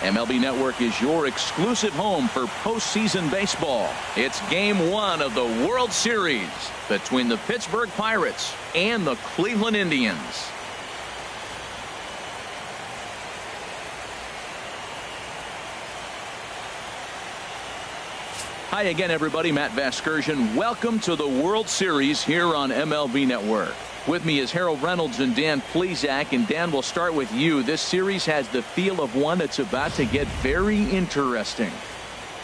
MLB Network is your exclusive home for postseason baseball. It's Game 1 of the World Series between the Pittsburgh Pirates and the Cleveland Indians. Hi again, everybody. Matt Vasgersian. Welcome to the World Series here on MLB Network. With me is Harold Reynolds and Dan Plesac. And Dan, we'll start with you. This series has the feel of one that's about to get very interesting.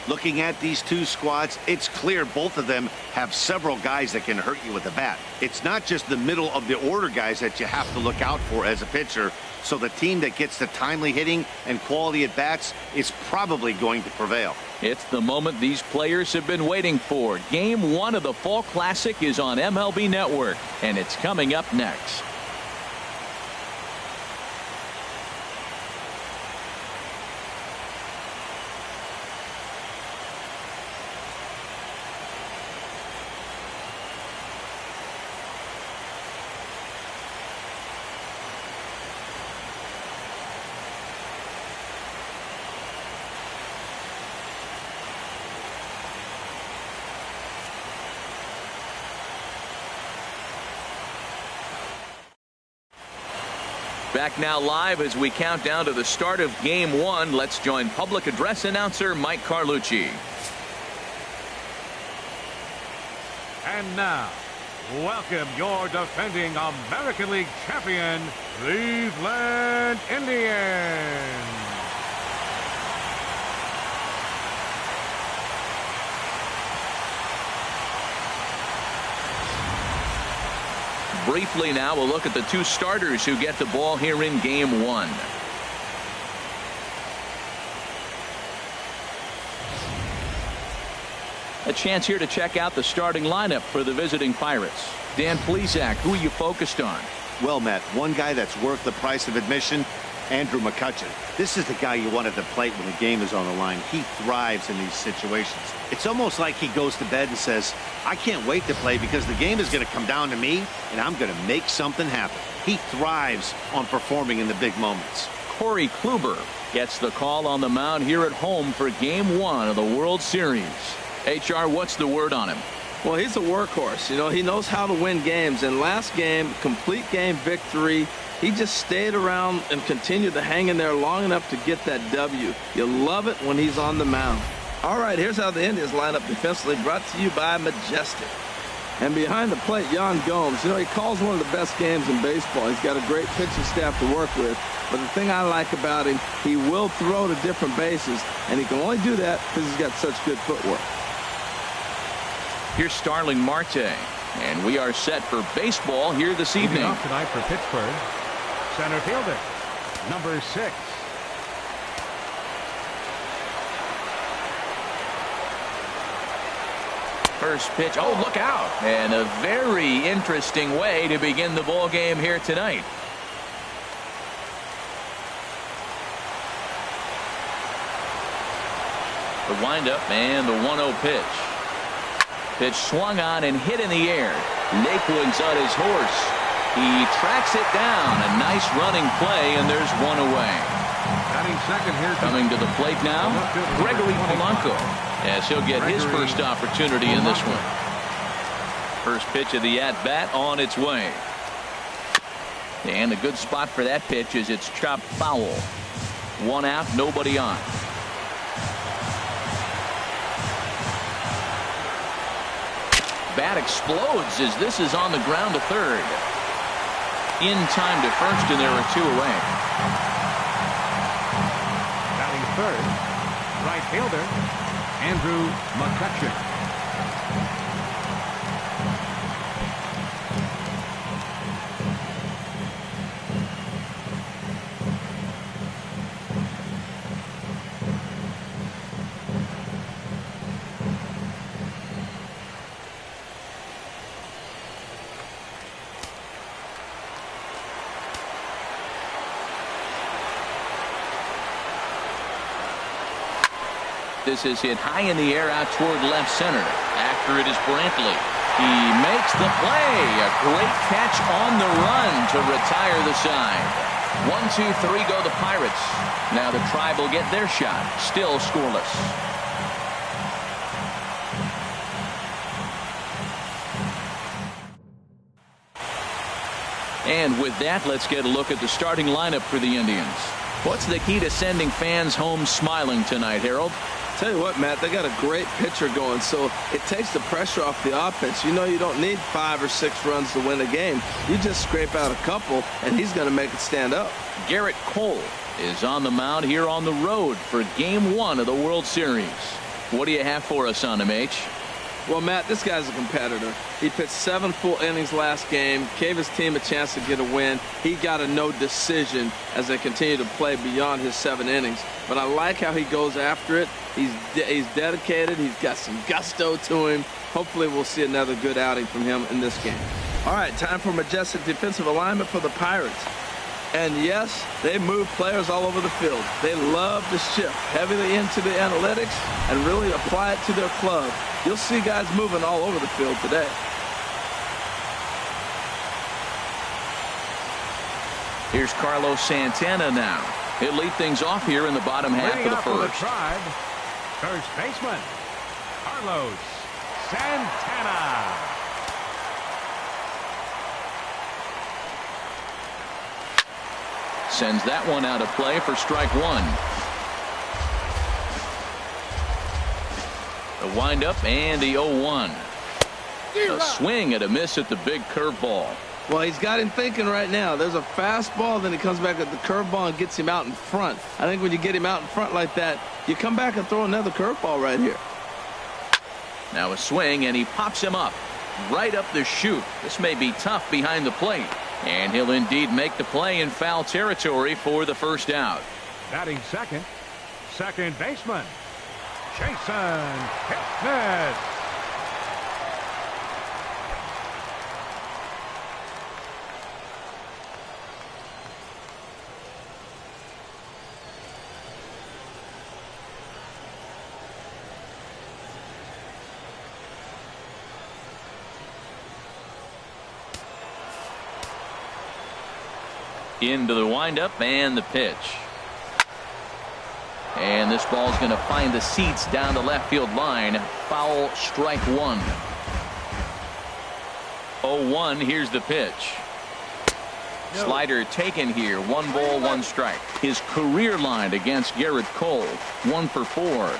Looking at these two squads, it's clear both of them have several guys that can hurt you with the bat. It's not just the middle of the order guys that you have to look out for as a pitcher. So the team that gets the timely hitting and quality at bats is probably going to prevail. It's the moment these players have been waiting for. Game 1 of the Fall Classic is on MLB Network, and it's coming up next. Back now live as we count down to the start of Game 1. Let's join public address announcer Mike Carlucci. And now, welcome your defending American League champion, Cleveland Indians. Briefly now, we'll look at the two starters who get the ball here in Game 1. A chance here to check out the starting lineup for the visiting Pirates. Dan Plesac, who are you focused on? Well, Matt, one guy that's worth the price of admission, Andrew McCutchen. This is the guy you want at the plate when the game is on the line. He thrives in these situations. It's almost like he goes to bed and says, I can't wait to play because the game is going to come down to me and I'm going to make something happen. He thrives on performing in the big moments. Corey Kluber gets the call on the mound here at home for Game 1 of the World Series. HR, what's the word on him? Well, he's a workhorse. You know, he knows how to win games. And last game, complete game victory. He just stayed around and continued to hang in there long enough to get that W. You love it when he's on the mound. All right, here's how the Indians line up defensively, brought to you by Majestic. And behind the plate, Yan Gomes. You know, he calls one of the best games in baseball. He's got a great pitching staff to work with. But the thing I like about him, he will throw to different bases. And he can only do that because he's got such good footwork. Here's Starling Marte. And we are set for baseball here this evening. Leading off tonight for Pittsburgh, center fielder, number 6. First pitch. Oh, look out. And a very interesting way to begin the ball game here tonight. The windup and the 1-0 pitch. Pitch swung on and hit in the air. Naquin's on his horse. He tracks it down. A nice running play, and there's one away. Batting second here. Coming to the plate now, Gregory Polanco, as he'll get his first opportunity in this one. First pitch of the at-bat on its way. And a good spot for that pitch is it's chopped foul. 1 out, nobody on. Bat explodes as this is on the ground to third. In time to first, and there are 2 away. Batting third, right fielder, Andrew McCutchen. This is hit high in the air out toward left center. After it is Brantley. He makes the play. A great catch on the run to retire the side. 1-2-3 go the Pirates. Now the Tribe will get their shot. Still scoreless. And with that, let's get a look at the starting lineup for the Indians. What's the key to sending fans home smiling tonight, Harold? Tell you what, Matt, they got a great pitcher going, so it takes the pressure off the offense. You know you don't need 5 or 6 runs to win a game. You just scrape out a couple, and he's going to make it stand up. Garrett Cole is on the mound here on the road for Game 1 of the World Series. What do you have for us on him, H? Well, Matt, this guy's a competitor. He pitched 7 full innings last game, gave his team a chance to get a win. He got a no decision as they continue to play beyond his 7 innings. But I like how he goes after it. He's dedicated. He's got some gusto to him. Hopefully we'll see another good outing from him in this game. All right, time for majestic defensive alignment for the Pirates. And yes, they move players all over the field. They love to shift heavily into the analytics and really apply it to their club. You'll see guys moving all over the field today. Here's Carlos Santana now. He'll lead things off here in the bottom half of the first. First baseman, Carlos Santana. Sends that one out of play for strike 1. The windup and the 0-1. A swing and a miss at the big curveball. Well, he's got him thinking right now. There's a fastball, then he comes back at the curveball and gets him out in front. I think when you get him out in front like that, you come back and throw another curveball right here. Now a swing, and he pops him up right up the chute. This may be tough behind the plate. And he'll indeed make the play in foul territory for the first out. Batting second, second baseman, Jason Hickness. Into the windup and the pitch. And this ball's going to find the seats down the left field line. Foul, strike 1. 0-1. Here's the pitch. Slider taken here. 1 ball, 1 strike. His career line against Garrett Cole. 1 for 4.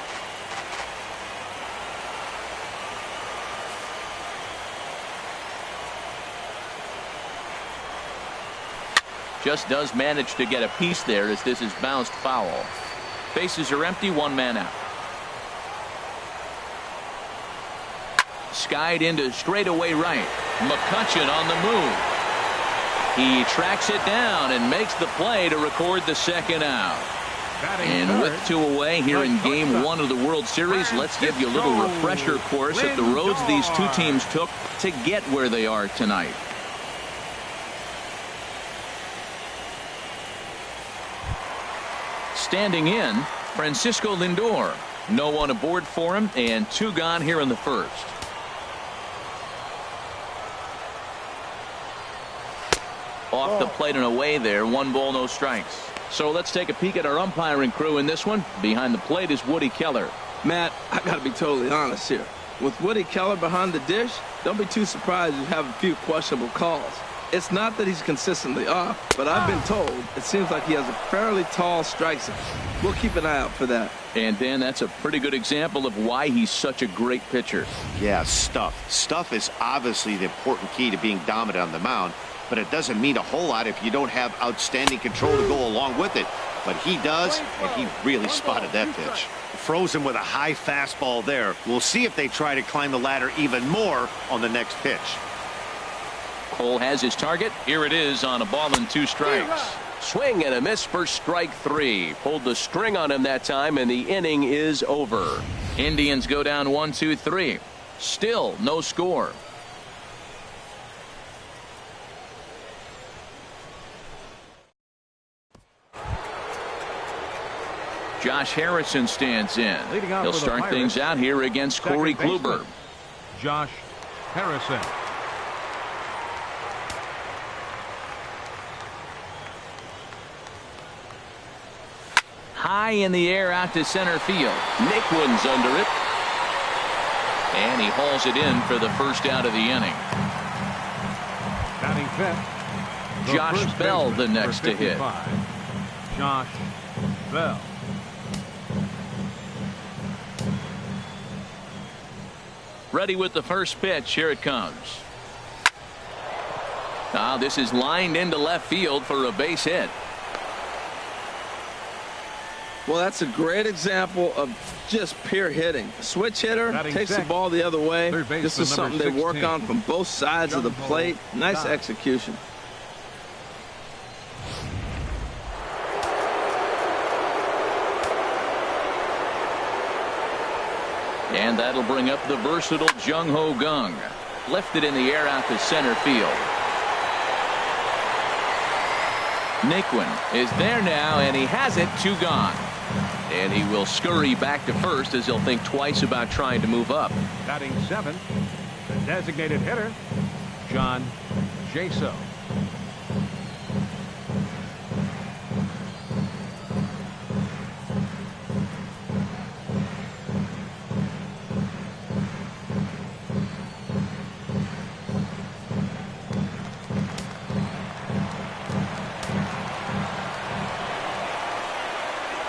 Just does manage to get a piece there as this is bounced foul. Bases are empty, 1 man out. Skied into straightaway right. McCutchen on the move. He tracks it down and makes the play to record the second out. And with 2 away here in Game 1 of the World Series, let's give you a little refresher course at the roads these 2 teams took to get where they are tonight. Standing in, Francisco Lindor. No one aboard for him, and 2 gone here in the first. Off the plate and away there. 1 ball, no strikes. So let's take a peek at our umpiring crew in this one. Behind the plate is Woody Keller. Matt, I got to be totally honest here. With Woody Keller behind the dish, don't be too surprised you have a few questionable calls. It's not that he's consistently off, but I've been told it seems like he has a fairly tall strike zone. We'll keep an eye out for that. And Dan, that's a pretty good example of why he's such a great pitcher. Yeah, stuff. Stuff is obviously the important key to being dominant on the mound, but it doesn't mean a whole lot if you don't have outstanding control to go along with it. But he does, and he really spotted that pitch. Froze him with a high fastball there. We'll see if they try to climb the ladder even more on the next pitch. Cole has his target. Here it is on a ball and 2 strikes. Swing and a miss for strike 3. Pulled the string on him that time, and the inning is over. Indians go down 1-2-3. Still no score. Josh Harrison stands in. He'll start things out here against Corey Kluber. Josh Harrison. high in the air out to center field. Naquin's under it. And he hauls it in for the first out of the inning. Batting fifth, Josh Bell the next to hit. Josh Bell. Ready with the first pitch. Here it comes. Now this is lined into left field for a base hit. Well, that's a great example of just pure hitting. A switch hitter takes the ball the other way. This is something they work on from both sides of the plate. Nice execution. And that'll bring up the versatile Jung Ho Kang. Lifted in the air out to center field. Naquin is there now, and he has it. 2 gone. And he will scurry back to first as he'll think twice about trying to move up. Batting seventh, the designated hitter, John Jaso.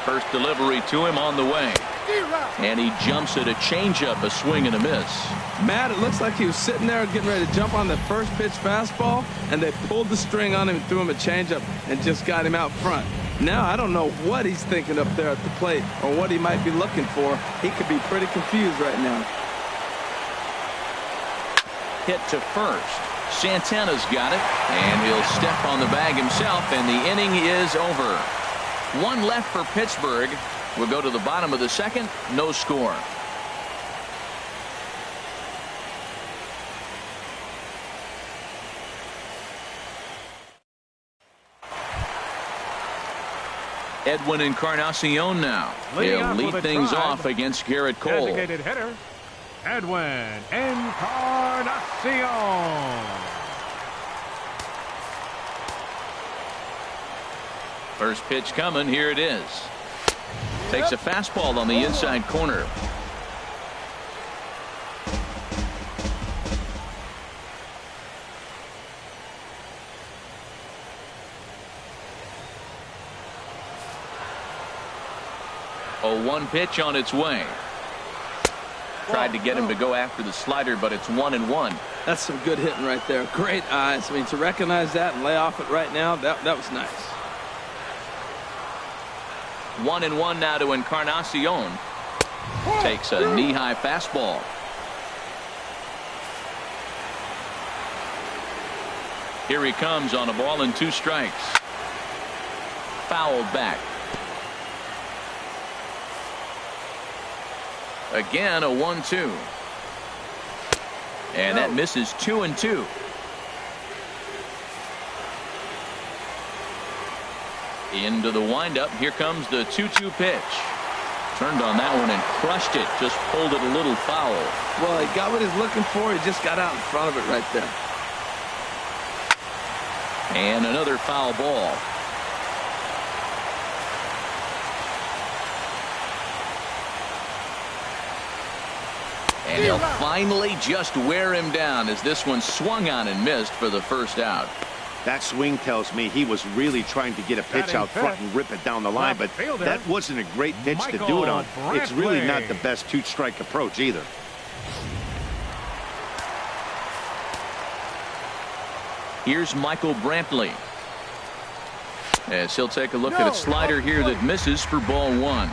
First delivery to him on the way. And he jumps at a changeup, a swing and a miss. Matt, it looks like he was sitting there getting ready to jump on the first pitch fastball, and they pulled the string on him and threw him a changeup and just got him out front. Now I don't know what he's thinking up there at the plate or what he might be looking for. He could be pretty confused right now. Hit to first. Santana's got it, and he'll step on the bag himself, and the inning is over. 1 left for Pittsburgh. We'll go to the bottom of the second. No score. Edwin Encarnacion now. He'll lead things off against Garrett Cole. Designated hitter, Edwin Encarnacion. First pitch coming. Here it is. Takes a fastball on the inside corner. A 1 pitch on its way. Tried to get him to go after the slider, but it's 1-1. That's some good hitting right there. Great eyes. I mean, to recognize that and lay off it right now, that was nice. 1-1 now to Encarnacion. Takes a knee-high fastball. Here he comes on a ball and 2 strikes. Fouled back. Again a 1-2. And that misses 2-2. Into the windup. Here comes the 2-2 pitch. Turned on that one and crushed it. Just pulled it a little foul. Well, he got what he's looking for. He just got out in front of it right there. And another foul ball. And he'll finally just wear him down as this one swung on and missed for the first out. That swing tells me he was really trying to get a pitch out front and rip it down the line, but that wasn't a great pitch to do it on. It's really not the best 2-strike approach either. Here's Michael Brantley. As he'll take a look at a slider here that misses for ball 1.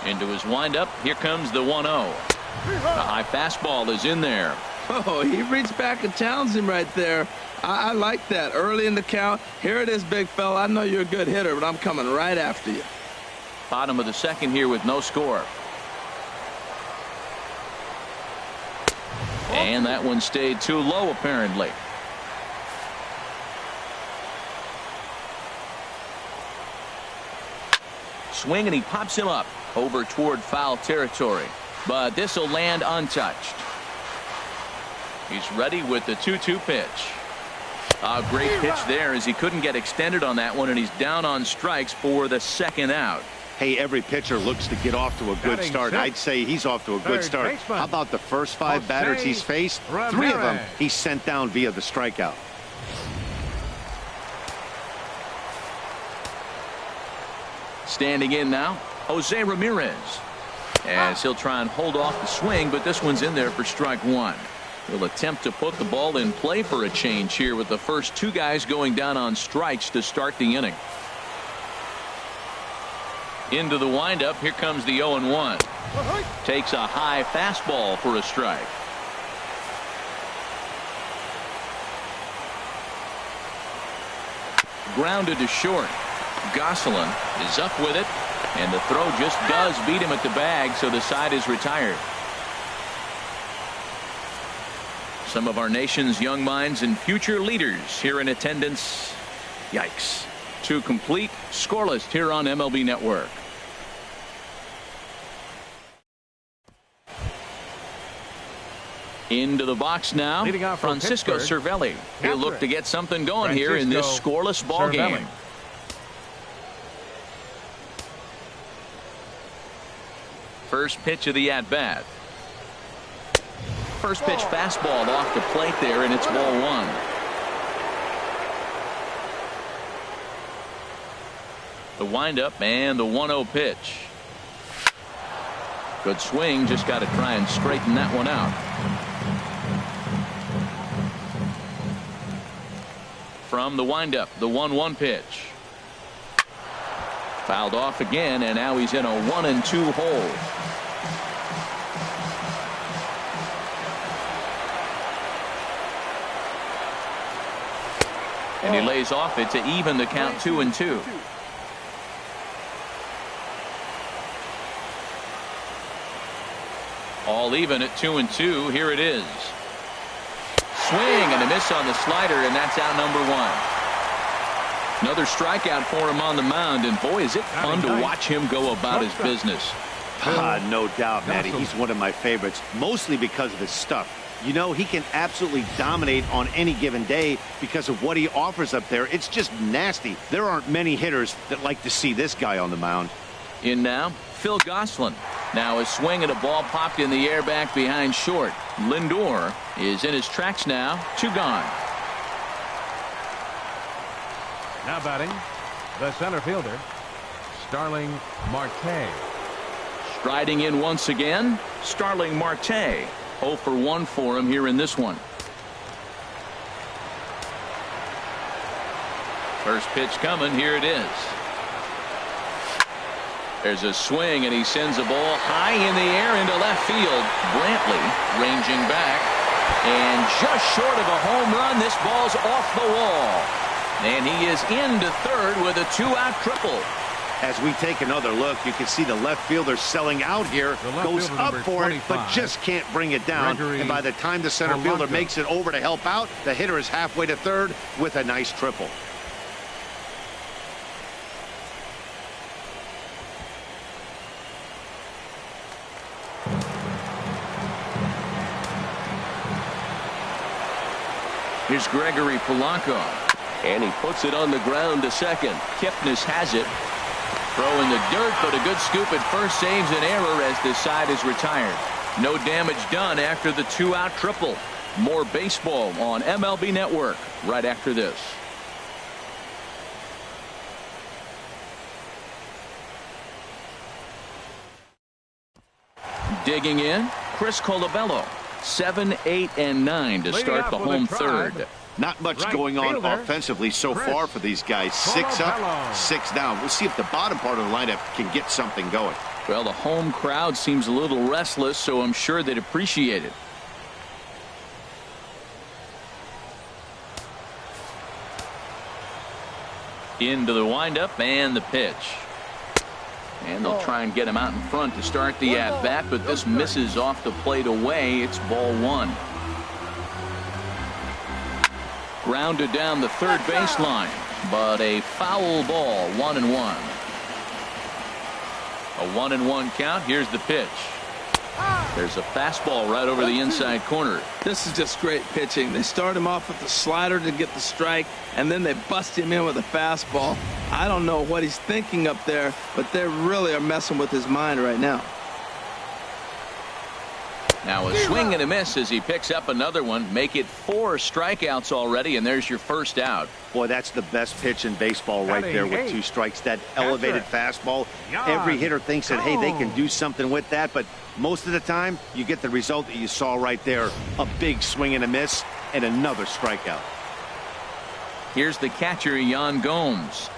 Into his windup. Here comes the 1-0. The high fastball is in there. Oh, he reached back and challenged him right there. I like that. Early in the count. Here it is, big fella. I know you're a good hitter, but I'm coming right after you. Bottom of the second here with no score. And that one stayed too low, apparently. Swing, and he pops him up over toward foul territory. But this will land untouched. He's ready with the 2-2 pitch. A great pitch there as he couldn't get extended on that one, and he's down on strikes for the second out. Hey, every pitcher looks to get off to a good start. I'd say he's off to a good start. How about the first 5 batters he's faced? 3 of them he's sent down via the strikeout. Standing in now, Jose Ramirez. As he'll try and hold off the swing, but this one's in there for strike 1. He'll attempt to put the ball in play for a change here with the first 2 guys going down on strikes to start the inning. Into the windup. Here comes the 0-1. Takes a high fastball for a strike. Grounded to short. Gosselin is up with it, and the throw just does beat him at the bag, so the side is retired. Some of our nation's young minds and future leaders here in attendance. Yikes. 2 complete, scoreless here on MLB Network. Into the box now, Francisco Cervelli. He'll look to get something going here in this scoreless ball game. First pitch of the at-bat. First pitch fastball off the plate there, and it's ball 1. The windup and the 1-0 pitch. Good swing, just got to try and straighten that one out. From the windup, the 1-1 pitch. Fouled off again, and now he's in a 1-2 hole. And he lays off it to even the count 2-2. All even at 2-2. Here it is. Swing and a miss on the slider, and that's out number 1. Another strikeout for him on the mound, and boy, is it fun to watch him go about his business. No doubt, Matty. He's one of my favorites, mostly because of his stuff. You know, he can absolutely dominate on any given day because of what he offers up there. It's just nasty. There aren't many hitters that like to see this guy on the mound. In now, Phil Gosselin. Now a swing and a ball popped in the air back behind short. Lindor is in his tracks now. 2 gone. Now batting, the center fielder, Starling Marte. Striding in once again, Starling Marte. 0 for 1 for him here in this one. First pitch coming. Here it is. There's a swing, and he sends a ball high in the air into left field. Brantley ranging back, and just short of a home run. This ball's off the wall, and he is into third with a 2-out triple. As we take another look, you can see the left fielder selling out here, goes up for it, but just can't bring it down. And by the time the center fielder makes it over to help out, the hitter is halfway to third with a nice triple. Here's Gregory Polanco, and he puts it on the ground to second. Kipnis has it. Throw in the dirt, but a good scoop at first saves an error as this side is retired. No damage done after the 2-out triple. More baseball on MLB Network right after this. Digging in, Chris Colabello. 7, 8, and 9 to start the home third. Not much going on offensively so far for these guys. 6 up, 6 down. We'll see if the bottom part of the lineup can get something going. Well, the home crowd seems a little restless, so I'm sure they'd appreciate it. Into the windup and the pitch. And they'll try and get him out in front to start the at-bat, but this misses off the plate away. It's ball 1. Grounded down the third baseline, but a foul ball. 1-1. A 1-1 count. Here's the pitch. There's a fastball right over the inside corner. This is just great pitching. They start him off with the slider to get the strike, and then they bust him in with a fastball. I don't know what he's thinking up there, but they really are messing with his mind right now. Now a swing and a miss as he picks up another one. Make it 4 strikeouts already, and there's your first out. Boy, that's the best pitch in baseball right there with 2 strikes. That elevated fastball. Every hitter thinks that, hey, they can do something with that, but most of the time you get the result that you saw right there. A big swing and a miss and another strikeout. Here's the catcher, Yan Gomes.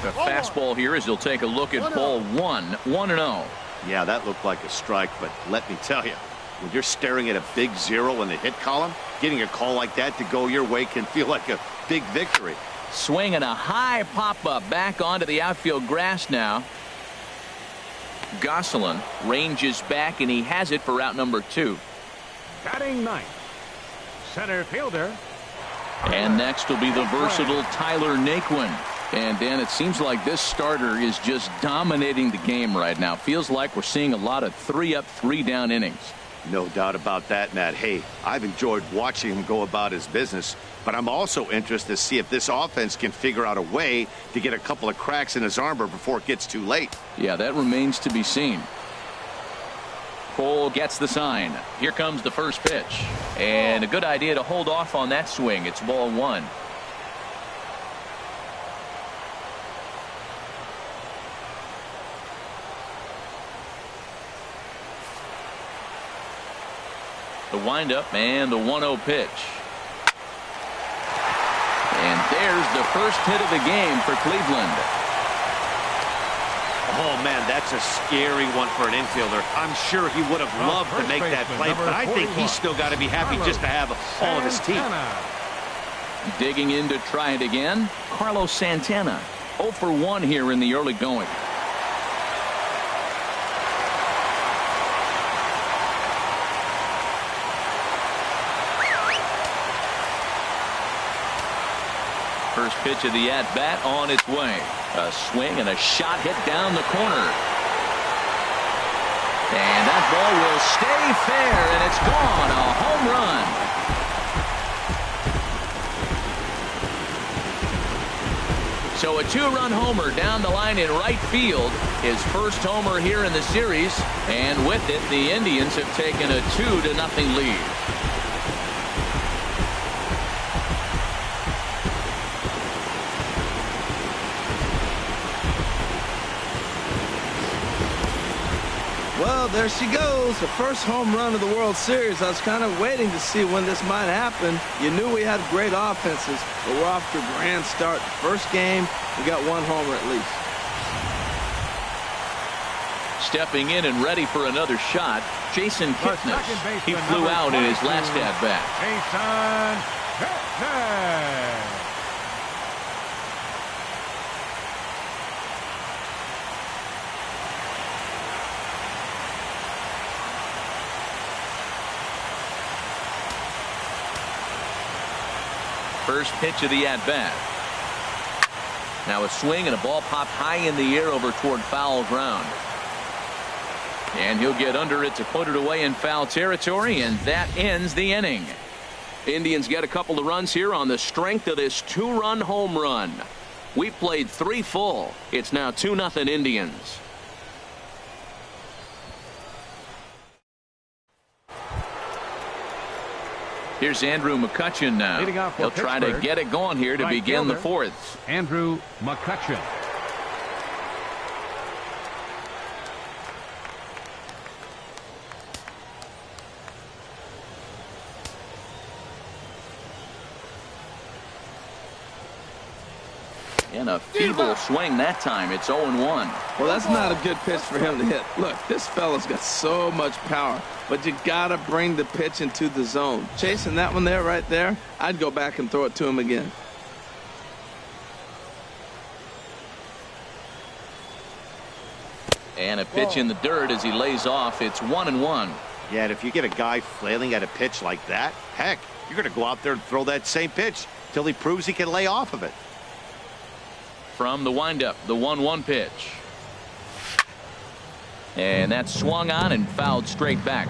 The fastball here as he'll take a look at ball 1, 1-0. Yeah, that looked like a strike, but let me tell you, when you're staring at a big 0 in the hit column, getting a call like that to go your way can feel like a big victory. Swing and a high pop-up back onto the outfield grass now. Gosselin ranges back, and he has it for out number 2. Batting ninth, center fielder. And next will be the versatile Tyler Naquin. And Dan, it seems like this starter is just dominating the game right now. Feels like we're seeing a lot of 3-up, 3-down innings. No doubt about that, Matt. Hey, I've enjoyed watching him go about his business, but I'm also interested to see if this offense can figure out a way to get a couple of cracks in his armor before it gets too late. Yeah, that remains to be seen. Cole gets the sign. Here comes the first pitch. And a good idea to hold off on that swing. It's ball 1. The windup and the 1-0 pitch. And there's the first hit of the game for Cleveland. Oh, man, that's a scary one for an infielder. I'm sure he would have loved to make that play, but I think he's still got to be happy just to have all of his team. Digging in to try it again, Carlos Santana. 0 for 1 here in the early going. First pitch of the at-bat on its way. A swing and a shot hit down the corner. And that ball will stay fair, and it's gone. A home run. So a 2-run homer down the line in right field. His first homer here in the series. And with it, the Indians have taken a 2-0 lead. Well, there she goes, the first home run of the World Series. I was kind of waiting to see when this might happen. You knew we had great offenses, but we're off to a grand start. First game, we got 1 homer at least. Stepping in and ready for another shot, Jason Kipnis. He flew out in his last at-bat. Jason Kipnis. First pitch of the at-bat. Now a swing and a ball popped high in the air over toward foul ground. And he'll get under it to put it away in foul territory, and that ends the inning. Indians get a couple of runs here on the strength of this 2-run home run. We played 3 full. It's now 2-0 Indians. Here's Andrew McCutchen now. He'll try to get it going here to begin the 4th. Andrew McCutchen. And a feeble swing that time. It's 0-1. Well, that's not a good pitch for him to hit. Look, this fella's got so much power, but you got to bring the pitch into the zone. Chasing that one there, right there, I'd go back and throw it to him again. And a pitch in the dirt as he lays off. It's 1-1. Yeah, and if you get a guy flailing at a pitch like that, heck, you're going to go out there and throw that same pitch till he proves he can lay off of it. From the windup, the 1-1 pitch. And that's swung on and fouled straight back.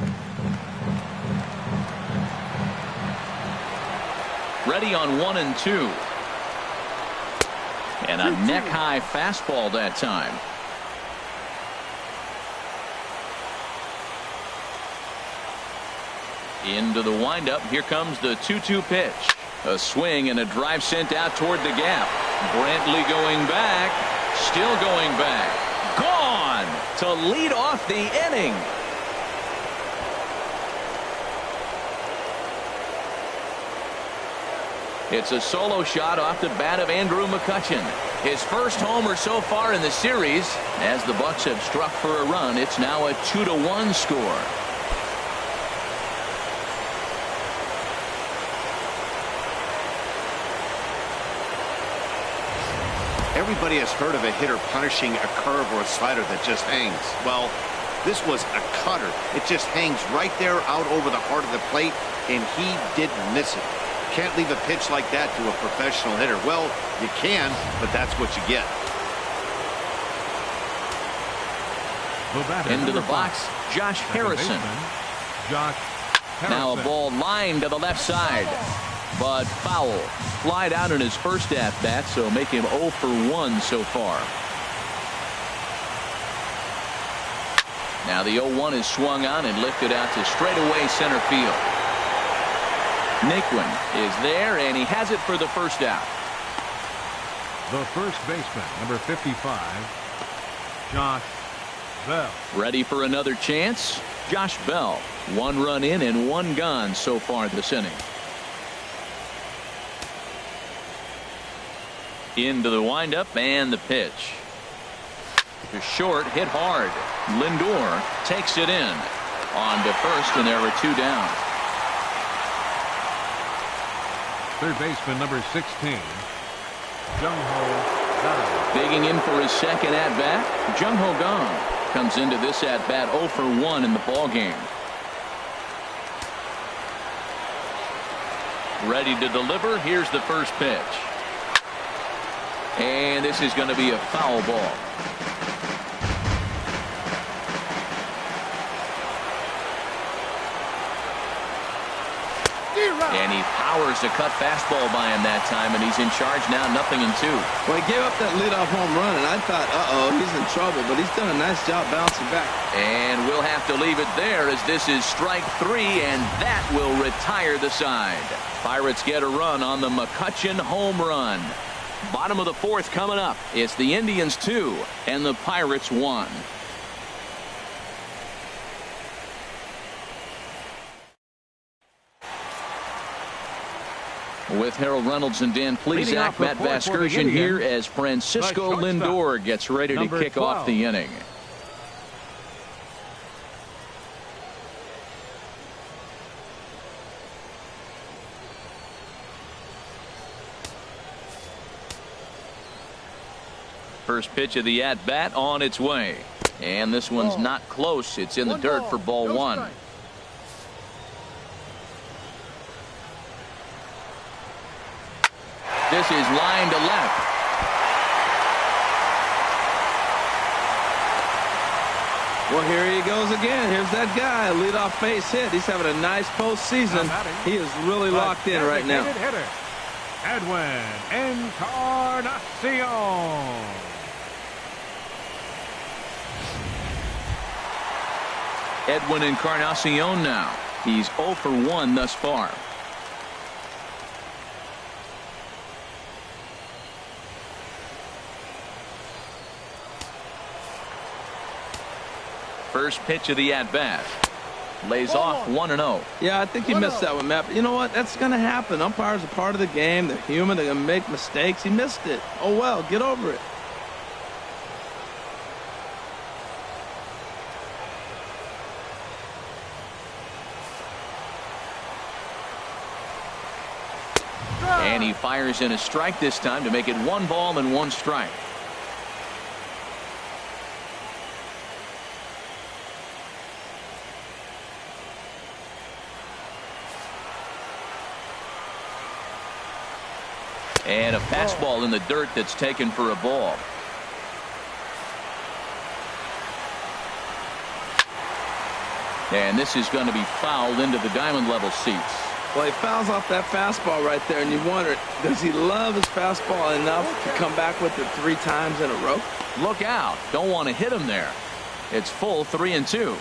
Ready on 1 and 2. And a neck-high fastball that time. Into the windup. Here comes the 2-2 pitch. A swing and a drive sent out toward the gap. Brantley going back. Still going back. Gone to lead off the inning. It's a solo shot off the bat of Andrew McCutchen. His first homer so far in the series. As the Bucks have struck for a run, it's now a 2-1 score. Everybody has heard of a hitter punishing a curve or a slider that just hangs. Well, this was a cutter. It just hangs right there out over the heart of the plate, and he didn't miss it. Can't leave a pitch like that to a professional hitter. Well, you can, but that's what you get. Into the box, Josh Harrison. Now a ball lined to the left side, but foul. Flied out in his first at-bat, so make him 0 for 1 so far. Now the 0-1 is swung on and lifted out to straightaway center field. Naquin is there, and he has it for the first out. The first baseman, number 55, Josh Bell. Ready for another chance? Josh Bell. 1 run in and 1 gone so far this inning. Into the windup and the pitch. To short, hit hard. Lindor takes it in. On to first, and there are 2 down. Third baseman, number 16, Jung-Ho Kang. Digging in for his second at-bat, Jung-Ho Kang comes into this at-bat 0 for 1 in the ballgame. Ready to deliver. Here's the first pitch. And this is going to be a foul ball. And he powers a cut fastball by him that time, and he's in charge now, 0-2. Well, he gave up that leadoff home run, and I thought, uh-oh, he's in trouble, but he's done a nice job bouncing back. And we'll have to leave it there, as this is strike 3, and that will retire the side. Pirates get a run on the McCutchen home run. Bottom of the 4th coming up. It's the Indians 2 and the Pirates 1. With Harold Reynolds and Dan Plesac, Matt Vasgersian here as Francisco Lindor gets ready to kick off the inning. First pitch of the at-bat on its way. And this one's not close. It's in the dirt for ball 1. This is line to left. Well, here he goes again. Here's that guy, a leadoff base hit. He's having a nice postseason. He is really locked in right now. Hitter, Edwin Encarnacion. Edwin Encarnacion now. He's 0 for 1 thus far. First pitch of the at-bat. Lays off 1-0. Yeah, I think he missed that one, Matt. But you know what? That's going to happen. Umpires are part of the game. They're human. They're going to make mistakes. He missed it. Oh, well, get over it. And he fires in a strike this time to make it 1 ball and 1 strike. And a fastball in the dirt that's taken for a ball. And this is going to be fouled into the diamond level seats. Well, he fouls off that fastball right there, and you wonder, does he love his fastball enough to come back with it 3 times in a row? Look out. Don't want to hit him there. It's full 3-2.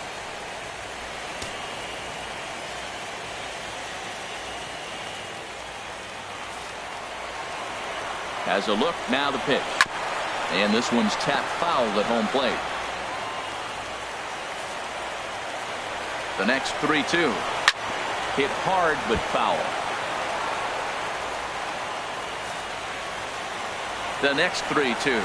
Has a look, now the pitch. And this one's tapped foul at home plate. The next 3-2. Hit hard but foul. The next 3-2.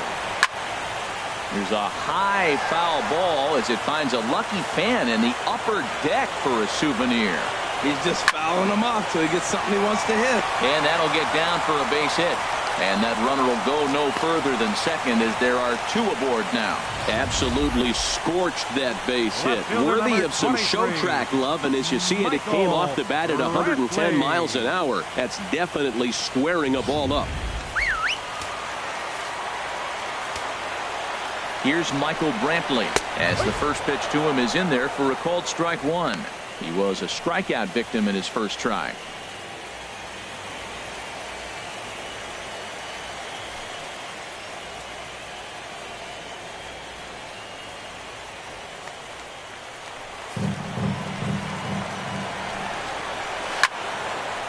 Here's a high foul ball as it finds a lucky fan in the upper deck for a souvenir. He's just fouling them off till he gets something he wants to hit. And that'll get down for a base hit. And that runner will go no further than second as there are 2 aboard now. Absolutely scorched that base hit. Worthy of some show track love, and as you see it, it came off the bat at 110 miles an hour. That's definitely squaring a ball up. Here's Michael Brantley as the first pitch to him is in there for a called strike 1. He was a strikeout victim in his first try.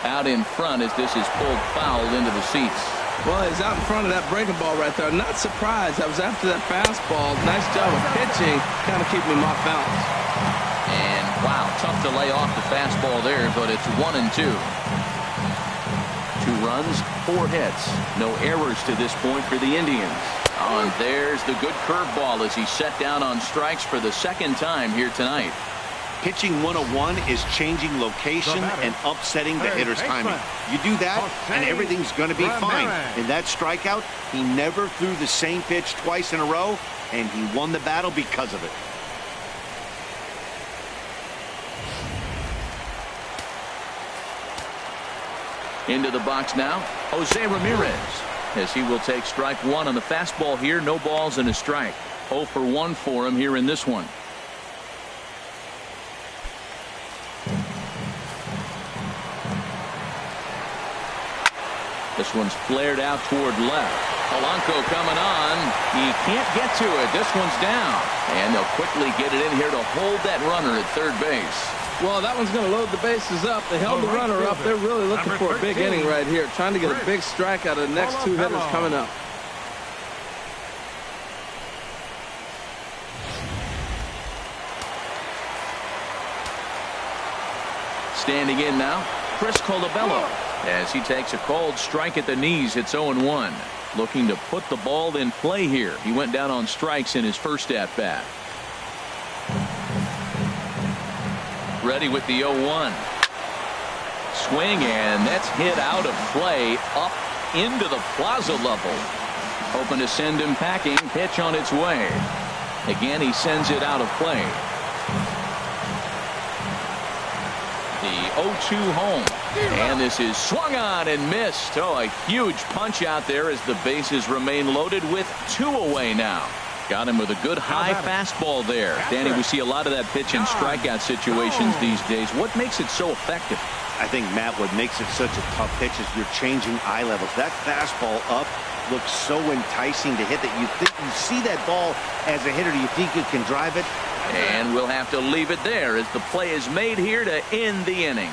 Out in front as this is pulled foul into the seats. Well, he's out in front of that breaking ball right there. Not surprised. I was after that fastball. Nice job of pitching. Kind of keep him off balance. And wow, tough to lay off the fastball there, but it's 1-2. 2 runs, 4 hits. No errors to this point for the Indians. Oh, and there's the good curveball as he set down on strikes for the second time here tonight. Pitching 101 is changing location and upsetting the hitter's timing. You do that, and everything's going to be fine. In that strikeout, he never threw the same pitch twice in a row, and he won the battle because of it. Into the box now, Jose Ramirez, as he will take strike 1 on the fastball here. No balls and a strike. 0 for 1 for him here in this one. This one's flared out toward left. Polanco coming on. He can't get to it. This one's down. And they'll quickly get it in here to hold that runner at third base. Well, that one's going to load the bases up. They held the runner up. They're really looking for a big inning right here. Trying to get a big strike out of the next 2 hitters coming up. Standing in now, Chris Colabello, as he takes a called strike at the knees. It's 0-1. Looking to put the ball in play here. He went down on strikes in his first at-bat. Ready with the 0-1. Swing, and that's hit out of play up into the plaza level. Hoping to send him packing. Pitch on its way. Again, he sends it out of play. The 0-2 home. And this is swung on and missed. Oh, a huge punch out there as the bases remain loaded with 2 away now. Got him with a good high fastball there. Danny, we see a lot of that pitch in strikeout situations these days. What makes it so effective? I think, Matt, what makes it such a tough pitch is you're changing eye levels. That fastball up looks so enticing to hit that you think you see that ball as a hitter. Do you think you can drive it? And we'll have to leave it there as the play is made here to end the inning.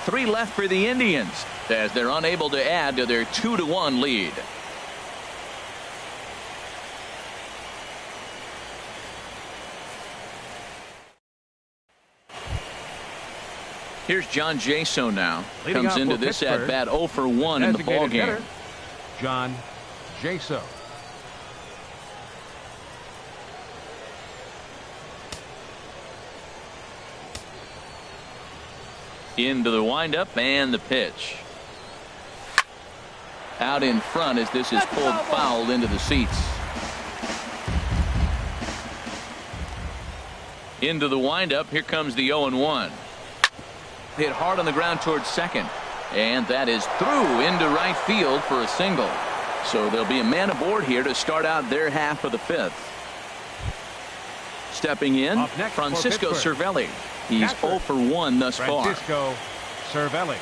3 left for the Indians as they're unable to add to their 2-1 lead. Here's John Jaso now. Comes into this at bat 0 for 1 in the ball game. John Jaso. Into the windup and the pitch. Out in front as this is pulled foul into the seats. Into the windup. Here comes the 0-1. Hit hard on the ground towards second. And that is through into right field for a single. So there'll be a man aboard here to start out their half of the 5th. Stepping in, Francisco Cervelli. He's 0 for 1 thus far. Francisco Cervelli.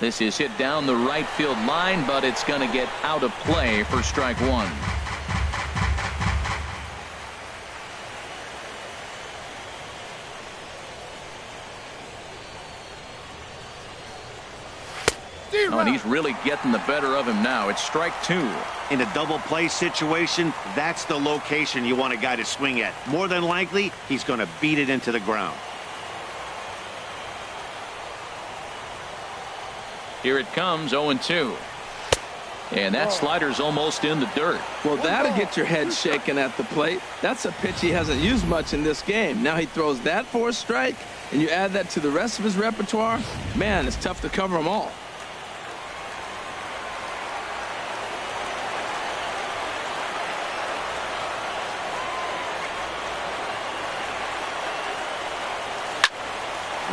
This is hit down the right field line, but it's going to get out of play for strike one. Oh, and he's really getting the better of him now. It's strike two. In a double play situation, that's the location you want a guy to swing at. More than likely, he's going to beat it into the ground. Here it comes, 0-2. And that slider's almost in the dirt. Well, that'll get your head shaken at the plate. That's a pitch he hasn't used much in this game. Now he throws that for a strike, and you add that to the rest of his repertoire. Man, it's tough to cover them all.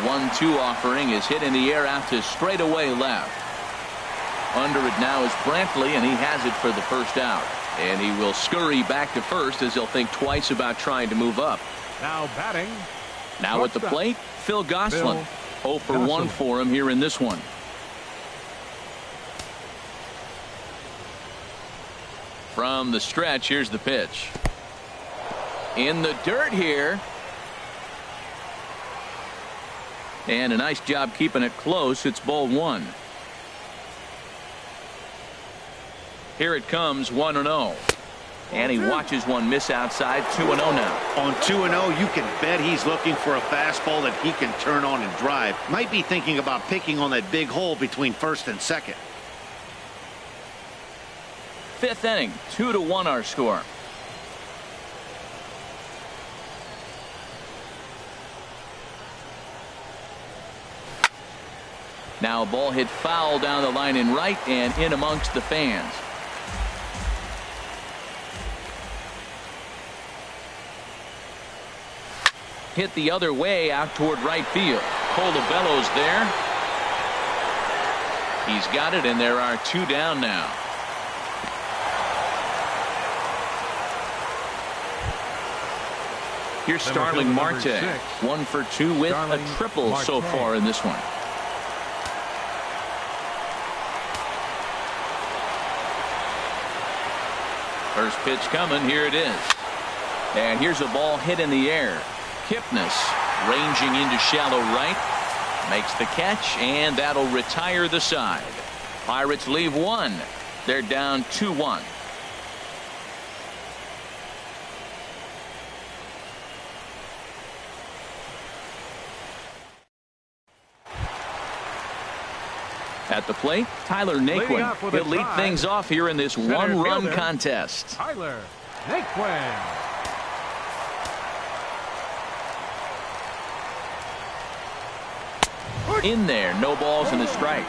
One-two offering is hit in the air out to straightaway left. Under it now is Brantley, and he has it for the first out. And he will scurry back to first as he'll think twice about trying to move up. Now batting. Now at the plate, Phil Gosselin. 0 for 1 for him here in this one. From the stretch, here's the pitch. In the dirt here. And a nice job keeping it close. It's ball one. Here it comes, 1-0. And he watches one miss outside, 2-0 now. On 2-0, you can bet he's looking for a fastball that he can turn on and drive. Might be thinking about picking on that big hole between first and second. Fifth inning, 2-1 our score. Now a ball hit foul down the line in right and in amongst the fans. Hit the other way out toward right field. Colabello's there. He's got it, and there are two down now. Here's Starling Marte. 1 for 2 with a triple so far in this one. First pitch coming. Here it is. And here's a ball hit in the air. Kipnis ranging into shallow right. Makes the catch, and that'll retire the side. Pirates leave one. They're down 2-1. At the plate, Tyler Naquin. He'll lead things off here in this one-run contest. Tyler Naquin. In there, no balls and a strike.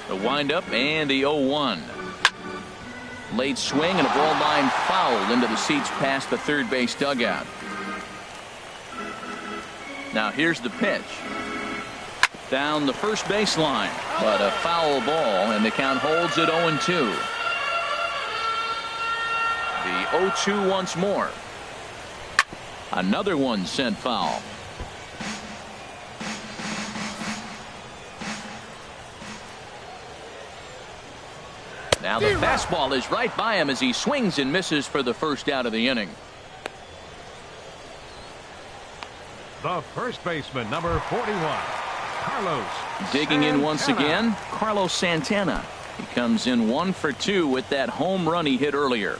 The windup and the 0-1. Late swing and a ball line fouled into the seats past the third base dugout. Now here's the pitch. Down the first baseline, but a foul ball, and the count holds at 0-2. The 0-2 once more. Another one sent foul. Now the fastball is right by him as he swings and misses for the first out of the inning. The first baseman, number 41, Carlos Digging in once Santana. again, Carlos Santana. He comes in 1 for 2 with that home run he hit earlier.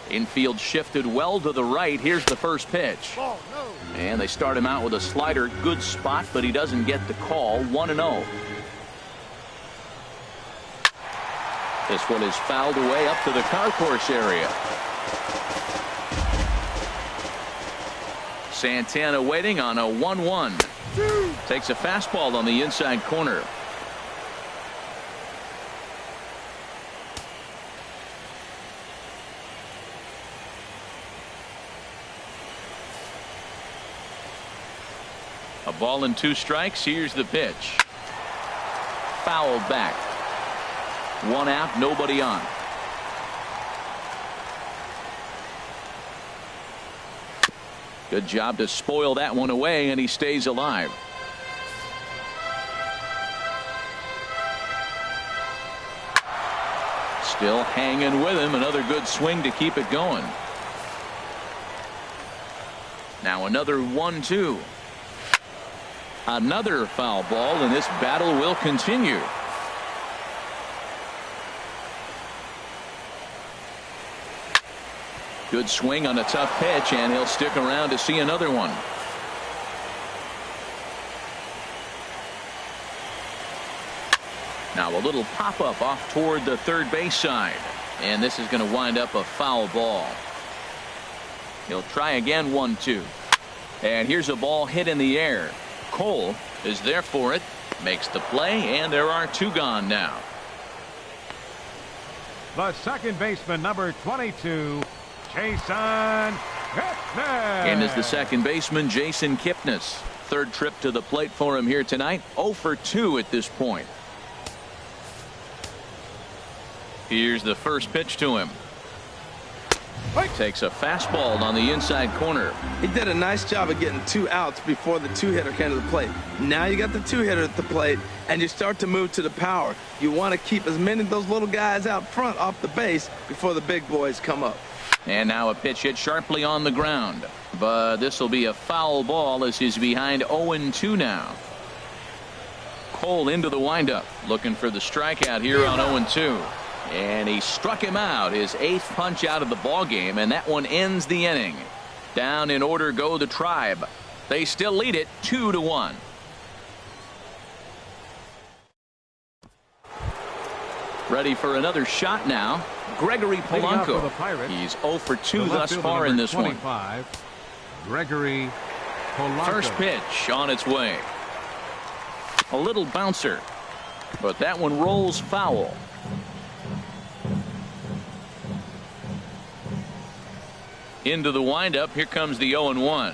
Infield shifted well to the right. Here's the first pitch. And they start him out with a slider. Good spot, but he doesn't get the call. 1-0. This one is fouled away up to the concourse area. Santana waiting on a 1-1. Takes a fastball on the inside corner. A ball and 2 strikes. Here's the pitch. Fouled back. 1 out, nobody on. Good job to spoil that one away, and he stays alive. Still hanging with him. Another good swing to keep it going. Now another 1-2. Another foul ball, and this battle will continue. Good swing on a tough pitch, and he'll stick around to see another one. Now a little pop-up off toward the third base side, and this is going to wind up a foul ball. He'll try again. 1-2. And here's a ball hit in the air. Cole is there for it, makes the play, and there are 2 gone now. The second baseman, number 22, Jason Kipnis. In is the second baseman, Jason Kipnis. Third trip to the plate for him here tonight. 0 for 2 at this point. Here's the first pitch to him. Takes a fastball on the inside corner. He did a nice job of getting 2 outs before the 2-hitter came to the plate. Now you got the 2-hitter at the plate, and you start to move to the power. You want to keep as many of those little guys out front off the base before the big boys come up. And now a pitch hit sharply on the ground. But this will be a foul ball as he's behind 0-2 now. Cole into the windup, looking for the strikeout here on 0-2. And he struck him out, his 8th punch out of the ball game, and that one ends the inning. Down in order go the Tribe. They still lead it 2-1. Ready for another shot now. Gregory Polanco. He's 0 for 2 thus far in this one. Gregory Polanco. First pitch on its way. A little bouncer, but that one rolls foul. Into the windup. Here comes the 0-1.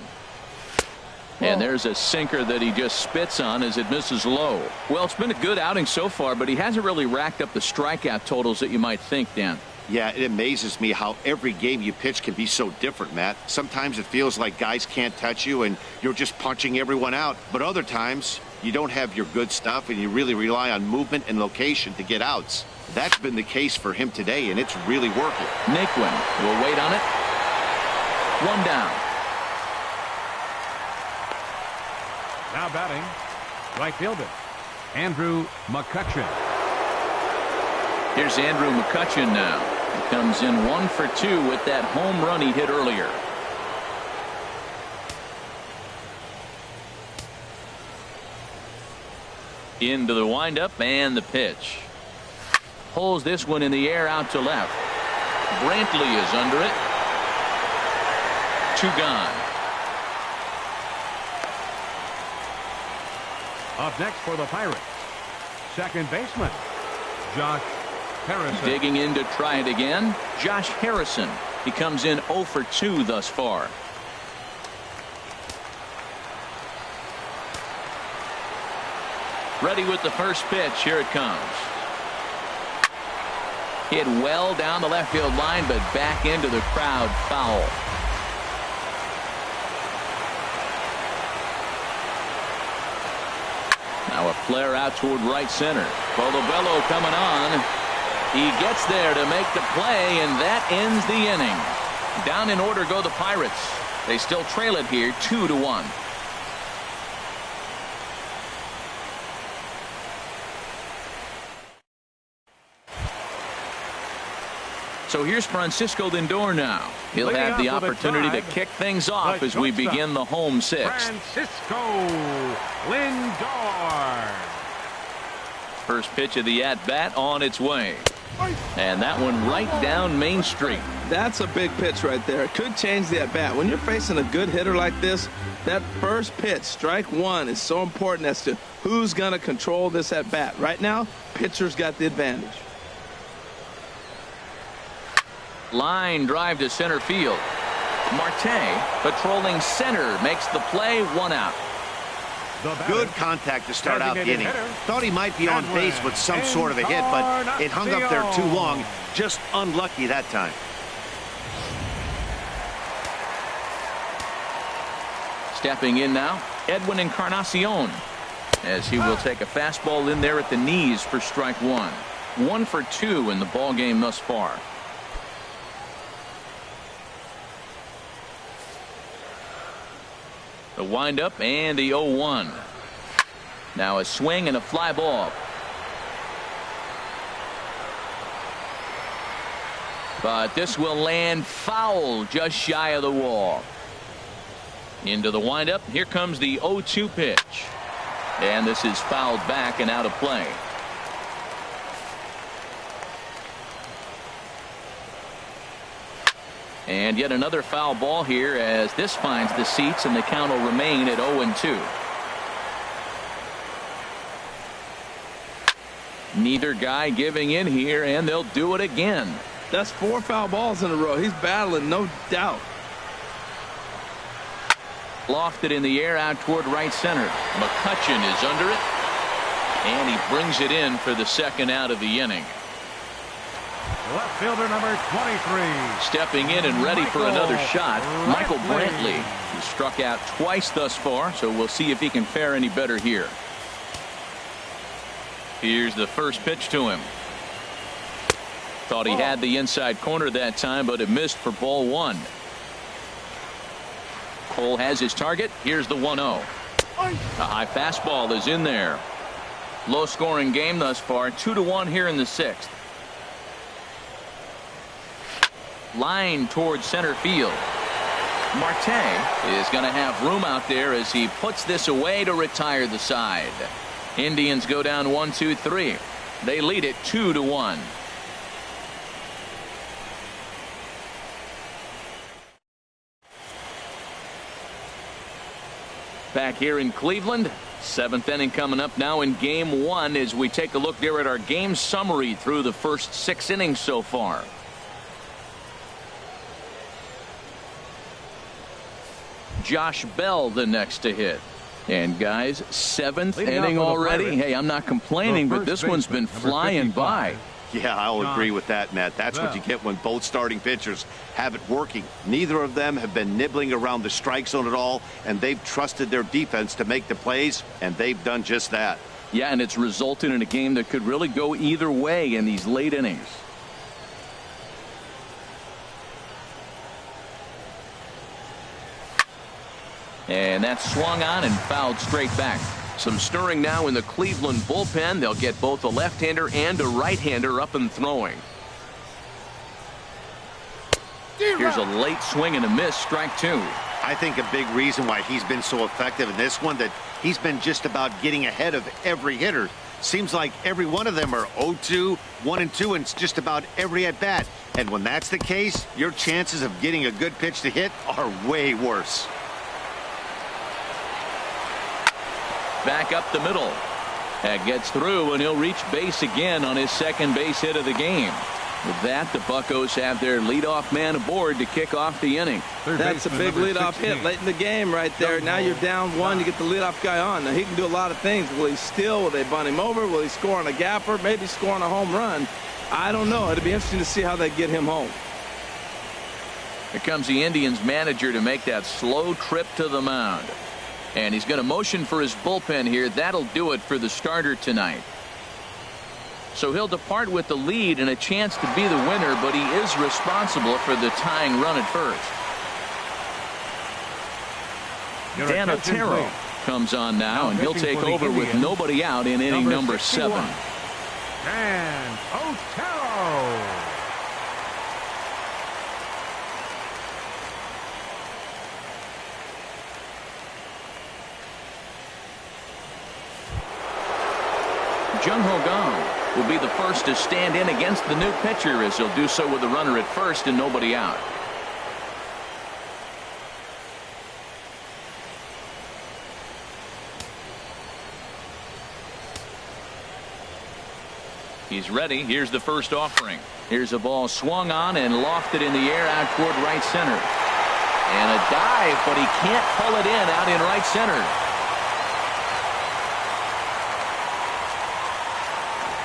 And there's a sinker that he just spits on as it misses low. Well, it's been a good outing so far, but he hasn't really racked up the strikeout totals that you might think, Dan. Yeah, it amazes me how every game you pitch can be so different, Matt. Sometimes it feels like guys can't touch you and you're just punching everyone out. But other times you don't have your good stuff and you really rely on movement and location to get outs. That's been the case for him today, and it's really working. Naquin will wait on it. 1 down. Now batting, right fielder, Andrew McCutchen. Here's Andrew McCutchen now. He comes in 1 for 2 with that home run he hit earlier. Into the windup and the pitch. Pulls this one in the air out to left. Brantley is under it. 2 gone. Up next for the Pirates, second baseman, Josh Harrison. Digging in to try it again, Josh Harrison. He comes in 0 for 2 thus far. Ready with the first pitch. Here it comes. Hit well down the left field line, but back into the crowd. Foul. Now a flare out toward right center. Colabello coming on. He gets there to make the play, and that ends the inning. Down in order go the Pirates. They still trail it here 2-1. So here's Francisco Lindor now. He'll have the opportunity to kick things off as we begin the home sixth. Francisco Lindor. First pitch of the at-bat on its way. And that one right down Main Street. That's a big pitch right there. It could change the at-bat. When you're facing a good hitter like this, that first pitch, strike one, is so important as to who's going to control this at-bat. Right now, pitcher's got the advantage. Line drive to center field. Marte patrolling center makes the play. 1 out. Good contact to start out the inning. Thought he might be on base with some sort of a hit, but it hung up there too long. Just unlucky that time. Stepping in now, Edwin Encarnacion, as he will take a fastball in there at the knees for strike one. 1 for 2 in the ball game thus far. The windup and the 0-1. Now a swing and a fly ball. But this will land foul just shy of the wall. Into the windup. Here comes the 0-2 pitch. And this is fouled back and out of play. And yet another foul ball here as this finds the seats, and the count will remain at 0-2. Neither guy giving in here, and they'll do it again. That's 4 foul balls in a row. He's battling, no doubt. Lofted in the air out toward right center. McCutchen is under it, and he brings it in for the second out of the inning. Left fielder number 23. Stepping in and ready for another shot, Michael Brantley. He struck out twice thus far, so we'll see if he can fare any better here. Here's the first pitch to him. Thought he had the inside corner that time, but it missed for ball 1. Cole has his target. Here's the 1-0. A high fastball is in there. Low scoring game thus far. 2-1 here in the 6th. Line towards center field. Marte is going to have room out there as he puts this away to retire the side. Indians go down 1-2-3. They lead it 2-1. Back here in Cleveland, 7th inning coming up now in game 1 as we take a look there at our game summary through the first 6 innings so far. Josh Bell the next to hit. And guys, 7th inning already. Hey, I'm not complaining, but this one's been flying by. Yeah, I'll agree with that, Matt. That's what you get when both starting pitchers have it working. Neither of them have been nibbling around the strike zone at all, and they've trusted their defense to make the plays, and they've done just that. Yeah, and it's resulted in a game that could really go either way in these late innings. And that's swung on and fouled straight back. Some stirring now in the Cleveland bullpen. They'll get both a left-hander and a right-hander up and throwing. Here's a late swing and a miss, strike 2. I think a big reason why he's been so effective in this one, that he's been just about getting ahead of every hitter. Seems like every one of them are 0-2, 1-2, and it's just about every at bat. And when that's the case, your chances of getting a good pitch to hit are way worse. Back up the middle. That gets through, and he'll reach base again on his second base hit of the game. With that, the Buccos have their leadoff man aboard to kick off the inning. That's a big leadoff hit late in the game right there. Now you're down 1. You get the leadoff guy on. Now he can do a lot of things. Will he steal? Will they bunt him over? Will he score on a gapper? Maybe score on a home run. I don't know. It'll be interesting to see how they get him home. Here comes the Indians manager to make that slow trip to the mound. And he's going to motion for his bullpen here. That'll do it for the starter tonight. So he'll depart with the lead and a chance to be the winner, but he is responsible for the tying run at first. Dan Otero comes on now, and he'll take over with nobody out in inning number 7. Dan Otero. Jung-Ho Kang will be the first to stand in against the new pitcher, as he'll do so with a runner at first and nobody out. He's ready. Here's the first offering. Here's a ball swung on and lofted in the air out toward right center. And a dive, but he can't pull it in out in right center.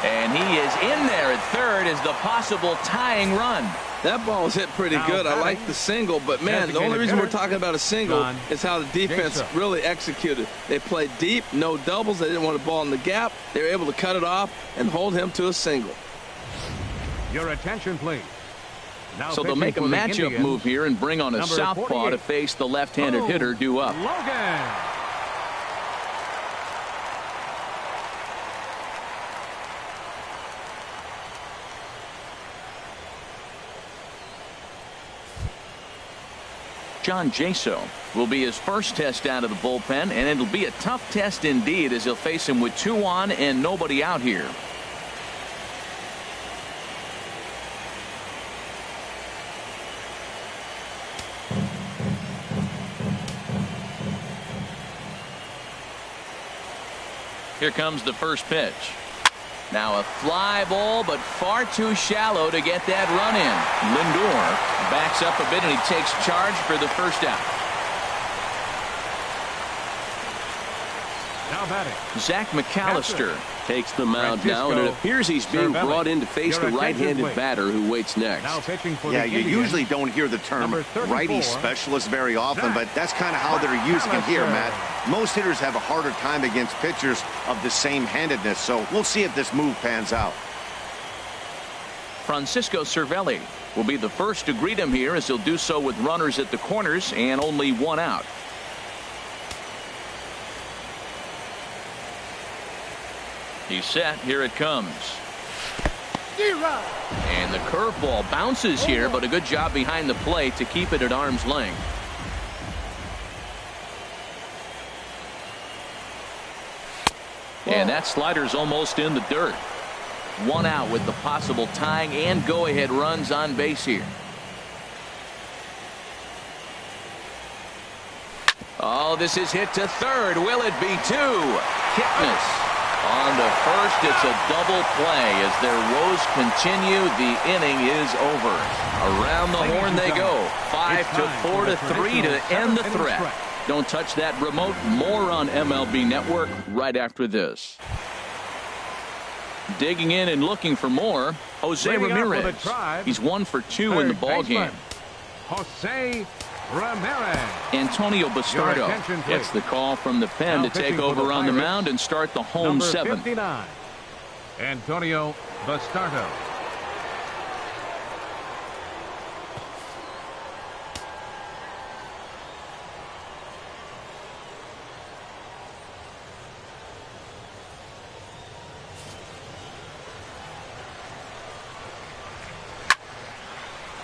And he is in there at third as the possible tying run. That ball was hit pretty good. I like the single, but man, the only reason we're talking about a single is how the defense really executed. They played deep, no doubles. They didn't want the ball in the gap. They were able to cut it off and hold him to a single. Your attention, please. Now so they'll make a matchup move here and bring on a southpaw to face the left-handed hitter due up. Logan. John Jaso will be his first test out of the bullpen, and it'll be a tough test indeed as he'll face him with 2 on and nobody out here. Here comes the first pitch. Now a fly ball, but far too shallow to get that run in. Lindor backs up a bit, and he takes charge for the first out. Now batting, Zach McAllister takes the mound now, and it appears he's being brought in to face the right-handed batter who waits next. now pitching for Yeah, the you Indians, usually don't hear the term righty specialist very often, but that's kind of how they're using it here, Matt. Most hitters have a harder time against pitchers of the same handedness, so we'll see if this move pans out. Francisco Cervelli will be the first to greet him here as he'll do so with runners at the corners and only 1 out. He's set. Here it comes. And the curveball bounces here, but a good job behind the plate to keep it at arm's length. And that slider's almost in the dirt. 1 out with the possible tying and go-ahead runs on base here. Oh, this is hit to third. Will it be 2? Kipnis on to first. It's a double play as their woes continue. The inning is over. Around the horn they go. 5-4 to 3 to end the threat. Don't touch that remote. More on MLB Network right after this. Digging in and looking for more, Jose Ramirez. He's 1 for 2 in the ball game. Jose Ramirez. Antonio Bastardo gets the call from the pen to take over on the mound and start the home Number 7. 59, Antonio Bastardo.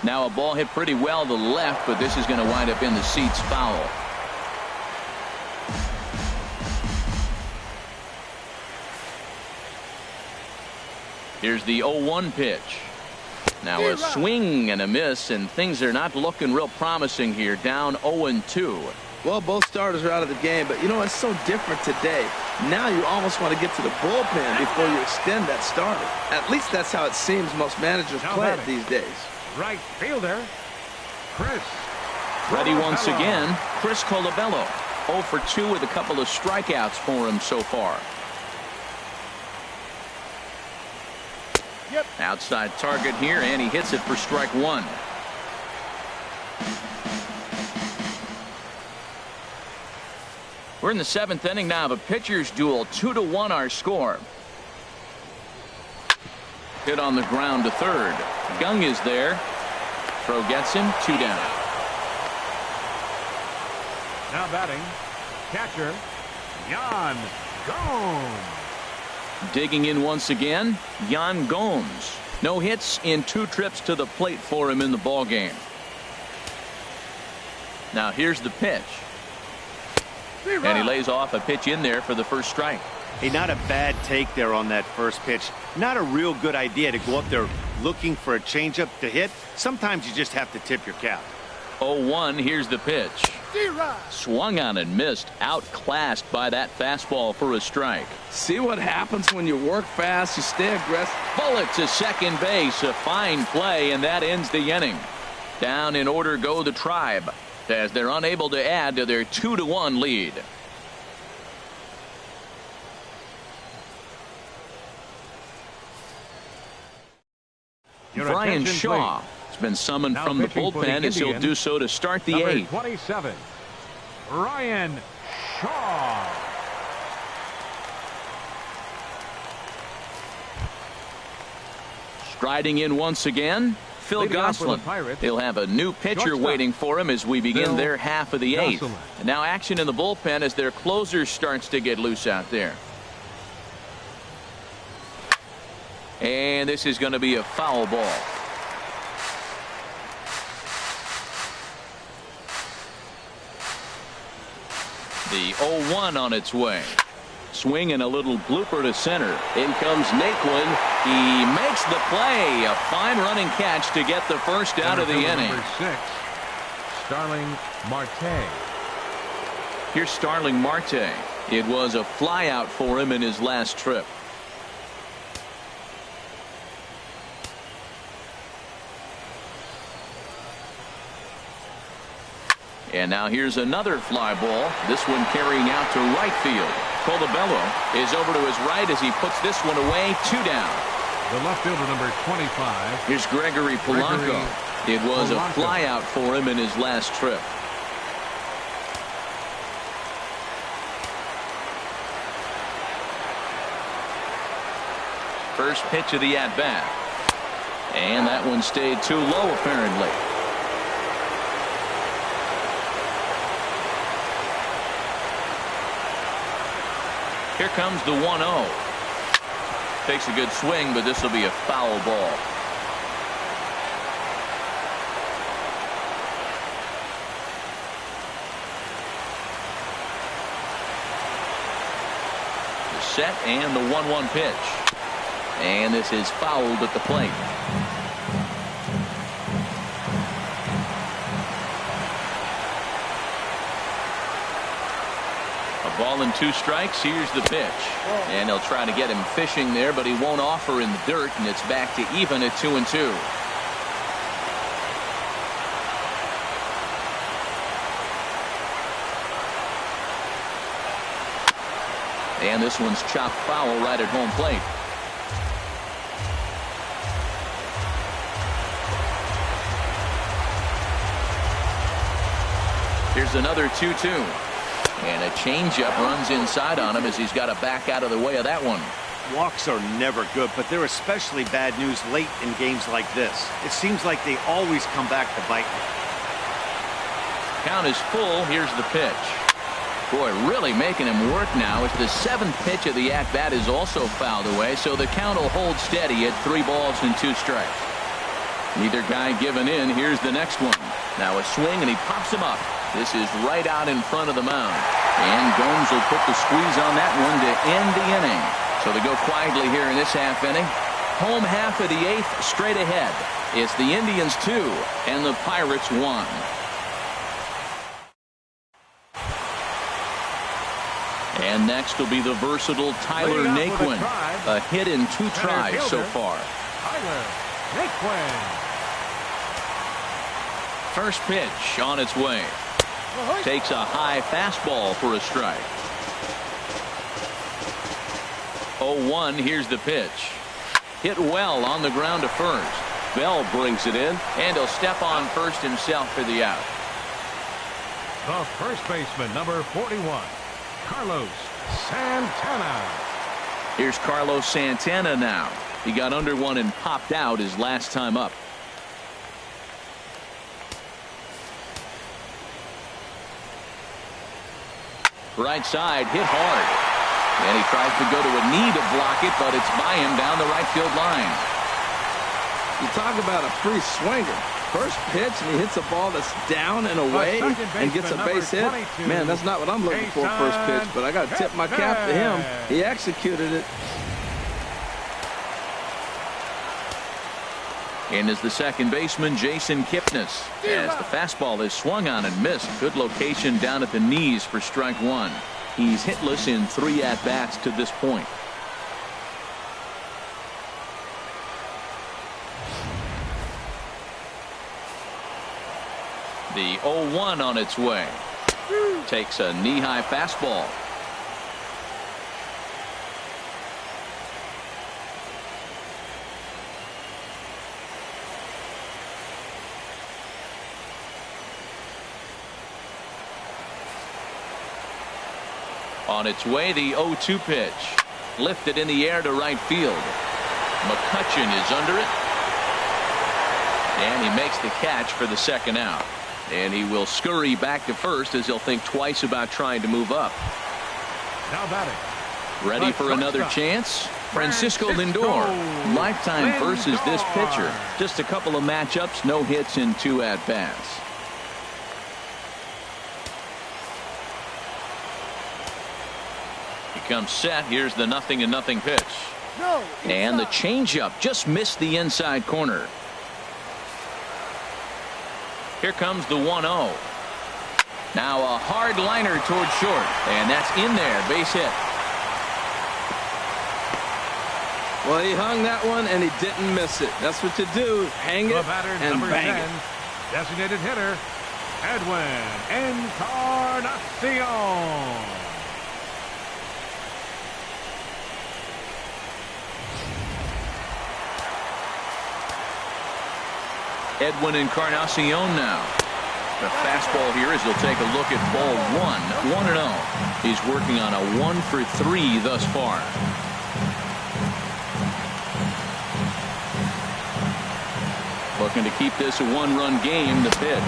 Now a ball hit pretty well to the left, but this is going to wind up in the seats foul. Here's the 0-1 pitch. Now a swing and a miss, and things are not looking real promising here. Down 0-2. Well, both starters are out of the game, but you know, it's so different today. Now you almost want to get to the bullpen before you extend that starter. At least that's how it seems most managers play it these days. Right fielder, Chris. Ready once again, Chris Colabello. 0 for 2 with a couple of strikeouts for him so far. Outside target here, and he hits it for strike 1. We're in the 7th inning now of a pitcher's duel. 2-1 our score. Hit on the ground to third. Gung is there. Throw gets him. 2 down. Now batting, catcher, Yan Gomes. Digging in once again, Yan Gomes. No hits in 2 trips to the plate for him in the ball game. Now here's the pitch. And he lays off a pitch in there for the first strike. Hey, not a bad take there on that first pitch. Not a real good idea to go up there looking for a changeup to hit. Sometimes you just have to tip your cap. 0-1. Here's the pitch. Swung on and missed. Outclassed by that fastball for a strike. See what happens when you work fast, you stay aggressive. Bullet to second base. A fine play, and that ends the inning. Down in order go the Tribe, as they're unable to add to their 2-1 lead. Your Brian attention, Shaw please. has been summoned Now from the pitching for the bullpen as he'll Indians, do so to start the number 8th. 27, Ryan Shaw. Striding in once again, Phil Leading off for the Gosselin. Pirates, He'll have a new pitcher shortstop, waiting for him as we begin Phil their half of the 8th. Gosselin. And now action in the bullpen as their closer starts to get loose out there. And this is going to be a foul ball. The 0-1 on its way. Swing and a little blooper to center. In comes Naquin. He makes the play. A fine running catch to get the first out of the inning. Number 6, Starling Marte. Here's Starling Marte. It was a fly out for him in his last trip. And now here's another fly ball. This one carrying out to right field. Colabello is over to his right as he puts this one away. 2 down. The left fielder, number 25. Here's Gregory Polanco. It was a Polanco. fly out for him in his last trip. First pitch of the at-bat. And that one stayed too low apparently. Here comes the 1-0. Takes a good swing, but this will be a foul ball. The set and the 1-1 pitch. And this is fouled at the plate. A ball and 2 strikes. Here's the pitch. And they'll try to get him fishing there, but he won't offer in the dirt, and it's back to even at 2-2. And this one's chopped foul right at home plate. Here's another 2-2. And a changeup runs inside on him as he's got to back out of the way of that one. Walks are never good, but they're especially bad news late in games like this. It seems like they always come back to bite me. Count is full. Here's the pitch. Boy, really making him work now as the 7th pitch of the at-bat is also fouled away, so the count will hold steady at 3 balls and 2 strikes. Neither guy giving in. Here's the next one. Now a swing, and he pops him up. This is right out in front of the mound. And Gomes will put the squeeze on that one to end the inning. So they go quietly here in this half inning. Home half of the 8th straight ahead. It's the Indians 2 and the Pirates 1. And next will be the versatile Tyler Naquin. A hit in 2 tries so far. Tyler Naquin. First pitch on its way. Takes a high fastball for a strike. 0-1. Here's the pitch. Hit well on the ground to first. Bell brings it in. And he'll step on first himself for the out. The first baseman, number 41, Carlos Santana. Here's Carlos Santana now. He got under one and popped out his last time up. Right side, hit hard. And he tries to go to a knee to block it, but it's by him down the right field line. You talk about a free swinger. First pitch, and he hits a ball that's down and away and gets a base hit. Man, that's not what I'm looking for first pitch, but I got to tip my cap to him. He executed it. In is the second baseman, Jason Kipnis. As the fastball is swung on and missed. Good location down at the knees for strike 1. He's hitless in 3 at-bats to this point. The 0-1 on its way. Takes a knee-high fastball. On its way, the 0-2 pitch. Lifted in the air to right field. McCutchen is under it. And he makes the catch for the second out. And he will scurry back to first as he'll think twice about trying to move up. Now batting. Ready for another chance? Francisco Lindor. Lifetime versus this pitcher. Just a couple of matchups, no hits in 2 at-bats. He comes set. Here's the 0-0 pitch. And the changeup just missed the inside corner. Here comes the 1-0. Now a hard liner toward short. And that's in there. Base hit. Well, he hung that one, and he didn't miss it. That's what you do. Hang it and bang it. Designated hitter, Edwin Encarnacion. Edwin Encarnacion now. The fastball here as he'll take a look at ball 1. 1-0. He's working on a 1-for-3 thus far. Looking to keep this a 1-run game. The pitch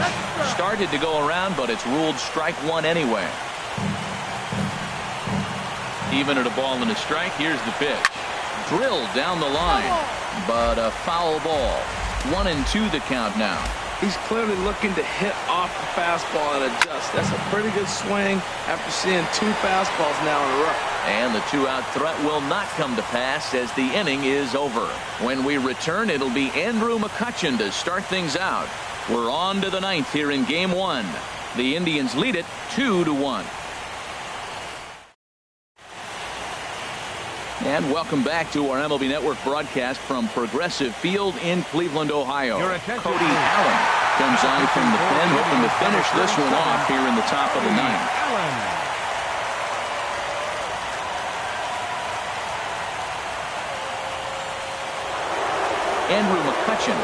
started to go around, but it's ruled strike 1 anyway. Even at a ball and a strike, here's the pitch. Drilled down the line, but a foul ball. 1-2 the count now. He's clearly looking to hit off the fastball and adjust. That's a pretty good swing after seeing 2 fastballs now in a row. And the 2-out threat will not come to pass as the inning is over. When we return, it'll be Andrew McCutchen to start things out. We're on to the 9th here in Game 1. The Indians lead it 2-1. And welcome back to our MLB Network broadcast from Progressive Field in Cleveland, Ohio. Cody Allen comes on from the pen, hoping to finish this one off here in the top of the 9th. Andrew McCutchen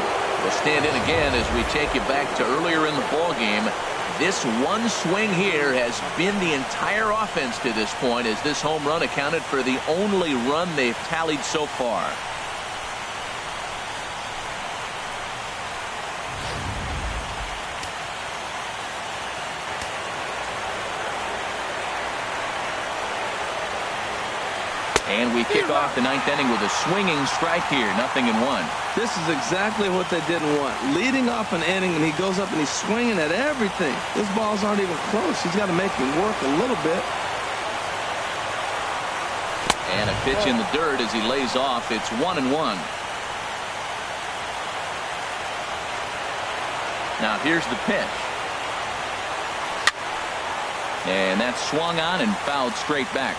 will stand in again as we take you back to earlier in the ball game. This one swing here has been the entire offense to this point, as this home run accounted for the only run they've tallied so far. And we kick off the 9th inning with a swinging strike here. 0-1. This is exactly what they didn't want. Leading off an inning, and he goes up and he's swinging at everything. Those balls aren't even close. He's got to make him work a little bit. And a pitch in the dirt as he lays off. It's 1-1. Now here's the pitch. And that's swung on and fouled straight back.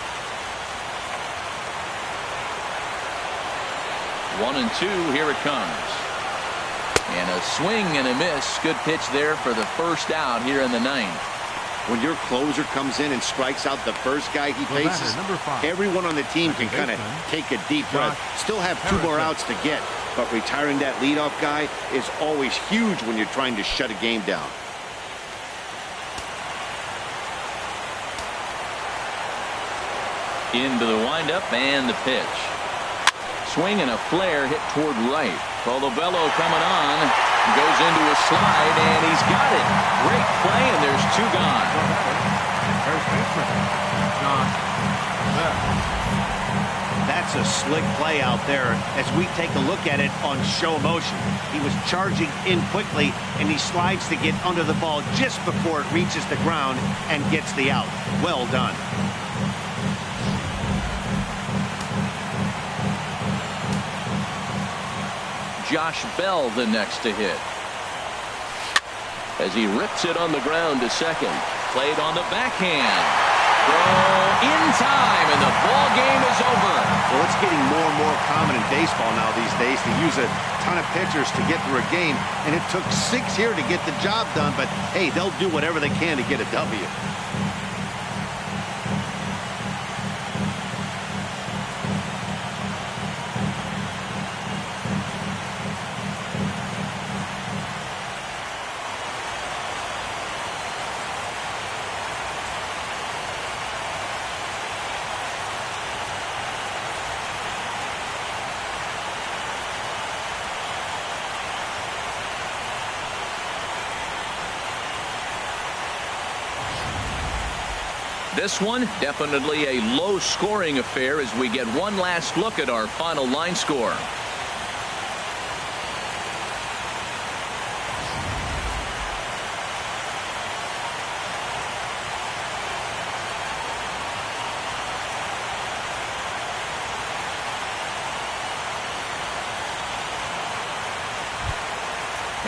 1-2, here it comes. And a swing and a miss. Good pitch there for the first out here in the 9th. When your closer comes in and strikes out the first guy he faces, everyone on the team can kind of take a deep breath. Still have 2 more outs to get, but retiring that leadoff guy is always huge when you're trying to shut a game down. Into the windup and the pitch. Swing and a flare hit toward right. Colabello coming on. Goes into a slide, and he's got it. Great play, and there's 2 gone. That's a slick play out there as we take a look at it on show motion. He was charging in quickly, and he slides to get under the ball just before it reaches the ground and gets the out. Well done. Josh Bell the next to hit. As he rips it on the ground to second. Played on the backhand. Throw in time, and the ball game is over. Well, it's getting more and more common in baseball now these days to use a ton of pitchers to get through a game, and it took 6 here to get the job done, but hey, they'll do whatever they can to get a W. This one definitely a low-scoring affair as we get one last look at our final line score.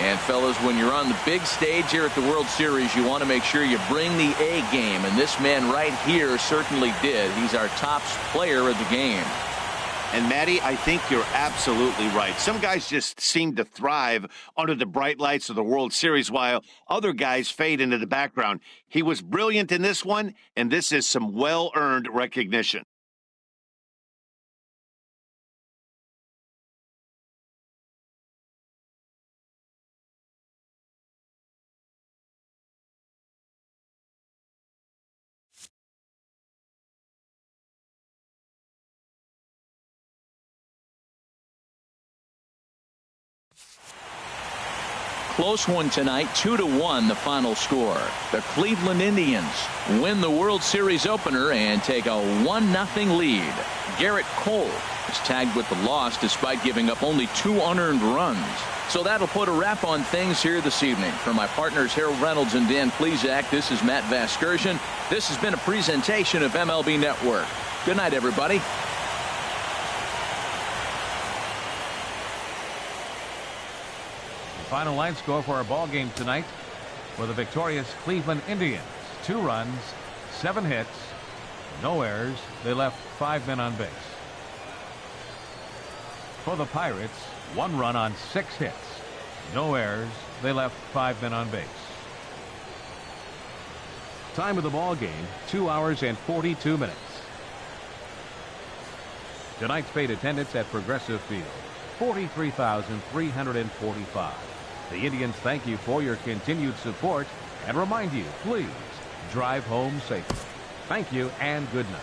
And fellas, when you're on the big stage here at the World Series, you want to make sure you bring the A game, and this man right here certainly did. He's our top player of the game. And Matty, I think you're absolutely right. Some guys just seem to thrive under the bright lights of the World Series while other guys fade into the background. He was brilliant in this one, and this is some well-earned recognition. Close one tonight, 2-1 the final score. The Cleveland Indians win the World Series opener and take a 1-0 lead. Garrett Cole is tagged with the loss despite giving up only 2 unearned runs. So that'll put a wrap on things here this evening. For my partners Harold Reynolds and Dan Plesac, this is Matt Vasgersian. This has been a presentation of MLB Network. Good night, everybody. Final line score for our ball game tonight for the victorious Cleveland Indians: 2 runs, 7 hits, no errors. They left 5 men on base. For the Pirates, 1 run on 6 hits, no errors. They left 5 men on base. Time of the ball game, 2 hours and 42 minutes. Tonight's paid attendance at Progressive Field, 43,345. The Indians thank you for your continued support and remind you, please drive home safely. Thank you and good night.